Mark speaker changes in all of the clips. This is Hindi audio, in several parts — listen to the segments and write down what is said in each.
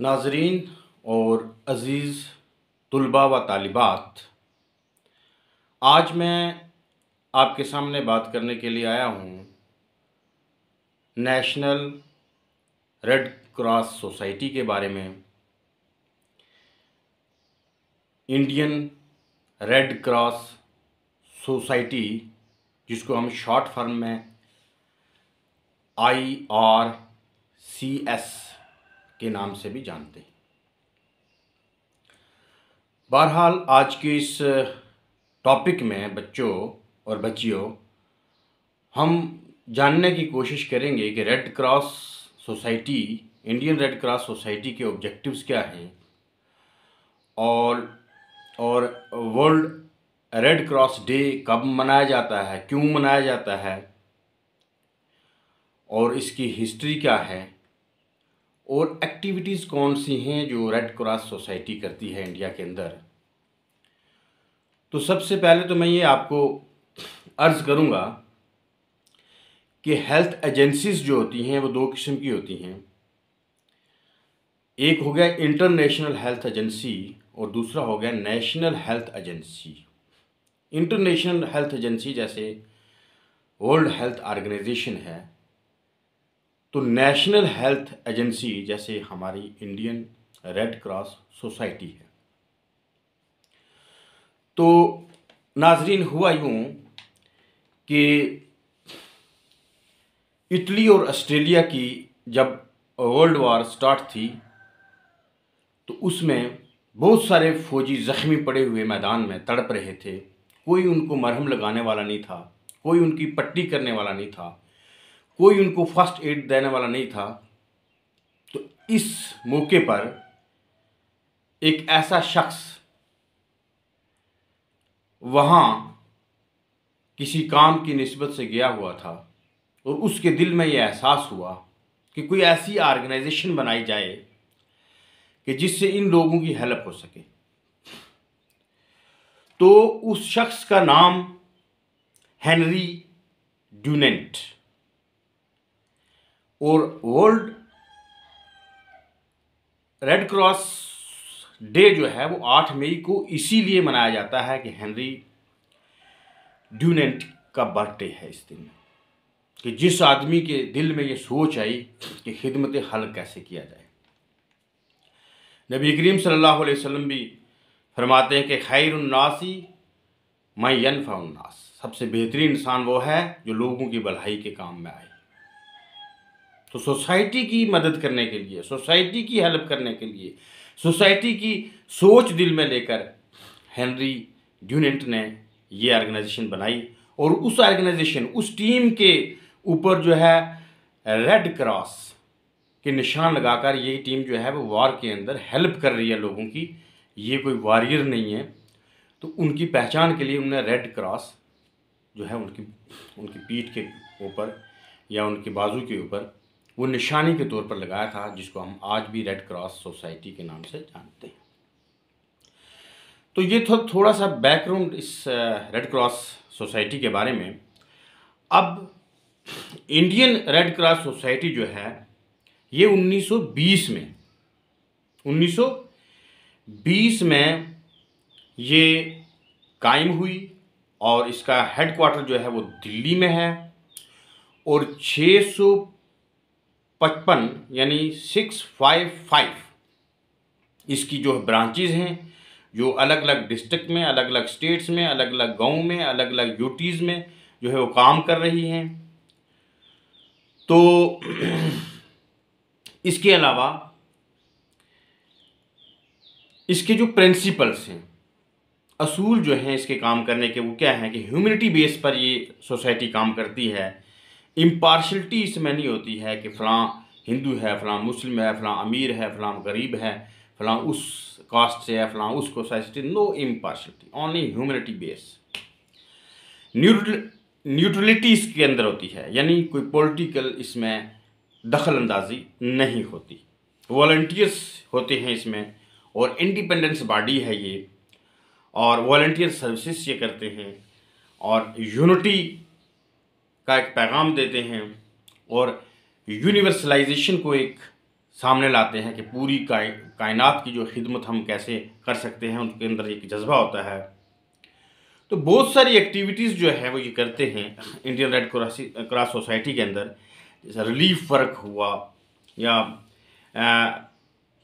Speaker 1: नाजरीन और अज़ीज़ तुलबा व तालिबात, आज मैं आपके सामने बात करने के लिए आया हूँ नेशनल रेड क्रॉस सोसाइटी के बारे में। इंडियन रेड क्रॉस सोसाइटी, जिसको हम शॉर्ट फॉर्म में IRCS के नाम से भी जानते हैं। बहरहाल आज के इस टॉपिक में बच्चों और बच्चियों, हम जानने की कोशिश करेंगे कि red Cross society, Indian Red Cross society के ऑब्जेक्टिव्स क्या हैं और वर्ल्ड रेड क्रॉस डे कब मनाया जाता है, क्यों मनाया जाता है और इसकी हिस्ट्री क्या है और एक्टिविटीज़ कौन सी हैं जो रेड क्रॉस सोसाइटी करती है इंडिया के अंदर। तो सबसे पहले तो मैं ये आपको अर्ज़ करूँगा कि हेल्थ एजेंसीज़ जो होती हैं वो दो किस्म की होती हैं। एक हो गया इंटरनेशनल हेल्थ एजेंसी और दूसरा हो गया national health agency. International health agency जैसे वर्ल्ड हेल्थ ऑर्गेनाइजेशन है, तो नेशनल हेल्थ एजेंसी जैसे हमारी इंडियन रेड क्रॉस सोसाइटी है। तो नाजरीन, हुआ यूँ कि इटली और ऑस्ट्रेलिया की जब वर्ल्ड वार स्टार्ट थी तो उसमें बहुत सारे फौजी ज़ख्मी पड़े हुए मैदान में तड़प रहे थे। कोई उनको मरहम लगाने वाला नहीं था, कोई उनकी पट्टी करने वाला नहीं था, कोई उनको फर्स्ट एड देने वाला नहीं था। तो इस मौके पर एक ऐसा शख्स वहाँ किसी काम की निस्बत से गया हुआ था और उसके दिल में ये एहसास हुआ कि कोई ऐसी ऑर्गेनाइजेशन बनाई जाए कि जिससे इन लोगों की हेल्प हो सके। तो उस शख्स का नाम हेनरी ड्यूनेंट, और वर्ल्ड रेड क्रॉस डे जो है वो 8 मई को इसीलिए मनाया जाता है कि हेनरी ड्यूनेंट का बर्थडे है इस दिन, कि जिस आदमी के दिल में ये सोच आई कि खिदमत हल कैसे किया जाए। नबी करीम सल्लल्लाहु अलैहि वसल्लम भी फरमाते हैं कि खैरुन्नासी मैं यनफ़उन्नास, सबसे बेहतरीन इंसान वो है जो लोगों की भलाई के काम में आए। तो सोसाइटी की मदद करने के लिए, सोसाइटी की हेल्प करने के लिए, सोसाइटी की सोच दिल में लेकर हेनरी ड्यूनेंट ने ये ऑर्गेनाइजेशन बनाई और उस ऑर्गेनाइजेशन, उस टीम के ऊपर जो है रेड क्रॉस के निशान लगाकर ये टीम जो है वो वार के अंदर हेल्प कर रही है लोगों की। ये कोई वॉरियर नहीं है। तो उनकी पहचान के लिए उन्होंने रेड क्रॉस जो है उनकी पीठ के ऊपर या उनके बाजू के ऊपर वो निशानी के तौर पर लगाया था, जिसको हम आज भी रेड क्रॉस सोसाइटी के नाम से जानते हैं। तो ये थोड़ा सा बैकग्राउंड इस रेड क्रॉस सोसाइटी के बारे में। अब इंडियन रेड क्रॉस सोसाइटी जो है ये 1920 में ये कायम हुई और इसका हेडक्वार्टर जो है वो दिल्ली में है और 655 यानी 655 इसकी जो ब्रांचेज हैं, जो अलग अलग डिस्ट्रिक्ट में, अलग अलग स्टेट्स में, अलग अलग गाँव में, अलग अलग यूटीज़ में जो है वो काम कर रही हैं। तो इसके अलावा इसके जो प्रिंसिपल्स हैं, असूल जो हैं इसके काम करने के, वो क्या हैं कि ह्यूमैनिटी बेस पर ये सोसाइटी काम करती है। इम्पार्शलिटी इसमें नहीं होती है कि फ़लाँ हिंदू है, फ़लाँ मुस्लिम है, फ़लाँ अमीर है, फ़लाँ गरीब है, फ़लाँ उस कास्ट से है, फ़लाँ उस society. No impartiality, only humanity base. Neutrality इसके अंदर होती है, यानी कोई पॉलिटिकल इसमें दखल अंदाजी नहीं होती। वॉलंटियर्स होते हैं इसमें और इंडिपेंडेंस बॉडी है ये, और वॉलंटियर सर्विसेज ये करते हैं और यूनिटी का एक पैगाम देते हैं और यूनिवर्सलाइजेशन को एक सामने लाते हैं कि पूरी कायनात की जो खिदमत हम कैसे कर सकते हैं, उनके अंदर एक जज्बा होता है। तो बहुत सारी एक्टिविटीज़ जो है वो ये करते हैं इंडियन रेड क्रॉस सोसाइटी के अंदर, जैसे रिलीफ वर्क हुआ या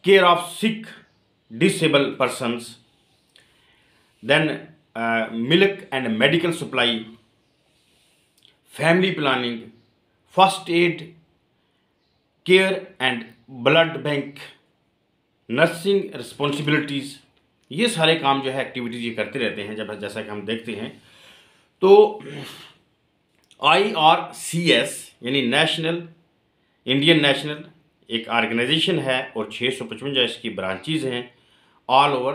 Speaker 1: care of sick disable persons, then milk and medical supply, family planning, first aid, care and blood bank, nursing responsibilities, ये सारे काम जो है एक्टिविटीज़ ये करते रहते हैं। जब जैसा कि हम देखते हैं तो IRCS यानी इंडियन नेशनल एक ऑर्गेनाइजेशन है और 655 इसकी ब्रांचेज हैं ऑल ओवर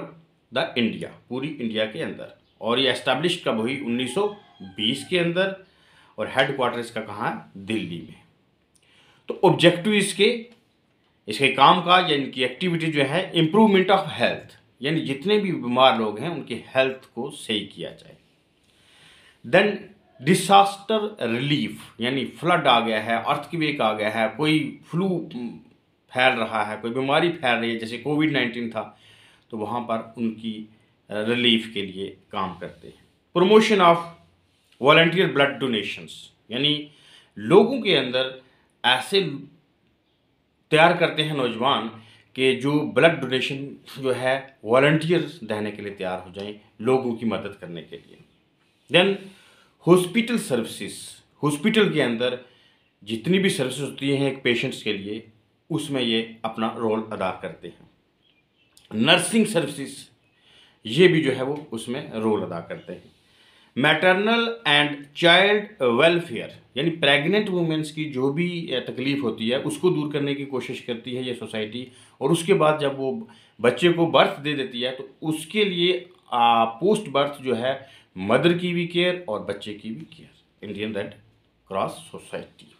Speaker 1: द इंडिया, पूरी इंडिया के अंदर। और ये एस्टैब्लिश कब हुई? 1920 के अंदर। और हेड क्वार्टर इसका कहाँ है? दिल्ली में। तो ऑब्जेक्टिव इसके काम का या इनकी एक्टिविटी जो है इम्प्रूवमेंट ऑफ हेल्थ, यानी जितने भी बीमार लोग हैं उनकी हेल्थ को सही किया जाए। देन डिसास्टर रिलीफ, यानी फ्लड आ गया है, अर्थक्वेक आ गया है, कोई फ्लू फैल रहा है, कोई बीमारी फैल रही है, जैसे कोविड-19 था, तो वहाँ पर उनकी रिलीफ के लिए काम करते हैं। Promotion of volunteer blood donations, यानी लोगों के अंदर ऐसे तैयार करते हैं नौजवान कि जो ब्लड डोनेशन जो है वॉलंटियर्स देने के लिए तैयार हो जाएं, लोगों की मदद करने के लिए। देन हॉस्पिटल सर्विसेज, हॉस्पिटल के अंदर जितनी भी सर्विसेज होती हैं एक पेशेंट्स के लिए, उसमें ये अपना रोल अदा करते हैं। नर्सिंग सर्विसेज, ये भी जो है वो उसमें रोल अदा करते हैं। मैटरनल एंड चाइल्ड वेलफेयर, यानी प्रेग्नेंट वुमेंस की जो भी तकलीफ़ होती है उसको दूर करने की कोशिश करती है ये सोसाइटी। और उसके बाद जब वो बच्चे को बर्थ दे देती है तो उसके लिए पोस्ट बर्थ जो है मदर की भी केयर और बच्चे की भी care, Indian Red Cross society.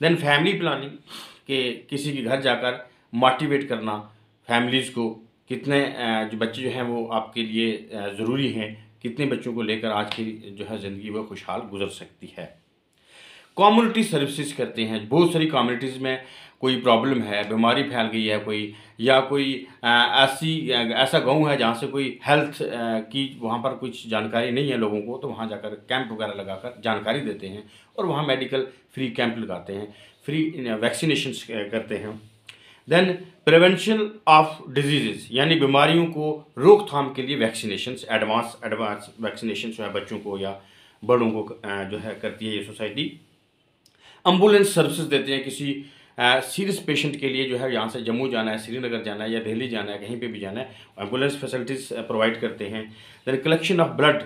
Speaker 1: Then family planning, के किसी के घर जाकर मोटिवेट करना फैमिलीज़ को, कितने जो बच्चे जो हैं वो आपके लिए ज़रूरी हैं, कितने बच्चों को लेकर आज की जो है ज़िंदगी वो खुशहाल गुजर सकती है। कम्युनिटी सर्विसेज करते हैं, बहुत सारी कम्युनिटीज़ में कोई प्रॉब्लम है, बीमारी फैल गई है कोई, या कोई ऐसा गांव है जहाँ से कोई हेल्थ की वहाँ पर कुछ जानकारी नहीं है लोगों को, तो वहाँ जाकर कैंप वगैरह लगाकर जानकारी देते हैं और वहाँ मेडिकल फ्री कैंप लगाते हैं, फ्री वैक्सीनेशंस करते हैं। देन प्रिवेंशन ऑफ डिजीज़, यानी बीमारियों को रोकथाम के लिए वैक्सीनेशंस, एडवांस वैक्सीनेशंस जो है बच्चों को या बड़ों को जो है करती है ये सोसाइटी। एम्बुलेंस सर्विसेज देते हैं, किसी सीरियस पेशेंट के लिए जो है यहाँ से जम्मू जाना है, श्रीनगर जाना है या दिल्ली जाना है, कहीं पे भी जाना है, एम्बुलेंस फैसिलिटीज़ प्रोवाइड करते हैं। Then collection of blood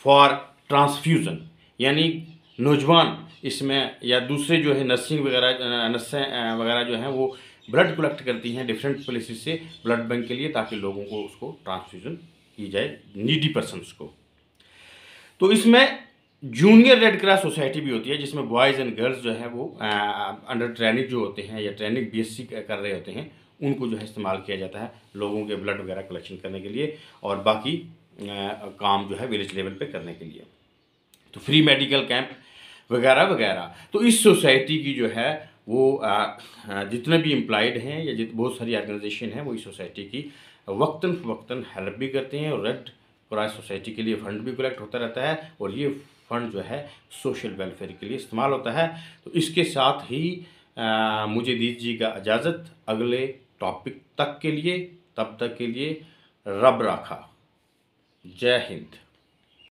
Speaker 1: for transfusion, यानी नौजवान इसमें या दूसरे जो है नर्सें वगैरह जो हैं वो ब्लड कलेक्ट करती हैं डिफरेंट प्लेसेस से ब्लड बैंक के लिए, ताकि लोगों को उसको ट्रांसफ्यूज़न की जाए, नीडी पर्सनस को। तो इसमें जूनियर रेड क्रॉस सोसाइटी भी होती है, जिसमें बॉयज़ एंड गर्ल्स जो है वो अंडर ट्रेनिंग जो होते हैं या ट्रेनिंग BSc कर रहे होते हैं, उनको जो है इस्तेमाल किया जाता है लोगों के ब्लड वगैरह कलेक्शन करने के लिए और बाकी काम जो है विलेज लेवल पे करने के लिए। तो फ्री मेडिकल कैंप वगैरह वगैरह। तो इस सोसाइटी की जो है वो जितने भी एम्प्लॉयड हैं या बहुत सारी ऑर्गेनाइजेशन हैं वो इस सोसाइटी की वक्तन फ़वक्तन हेल्प भी करते हैं और रेड क्रॉस सोसाइटी के लिए फ़ंड भी कलेक्ट होता रहता है और ये फ़ंड जो है सोशल वेलफेयर के लिए इस्तेमाल होता है। तो इसके साथ ही मुझे दीजिएगा इजाज़त अगले टॉपिक तक के लिए, तब तक के लिए रब राखा। जय हिंद।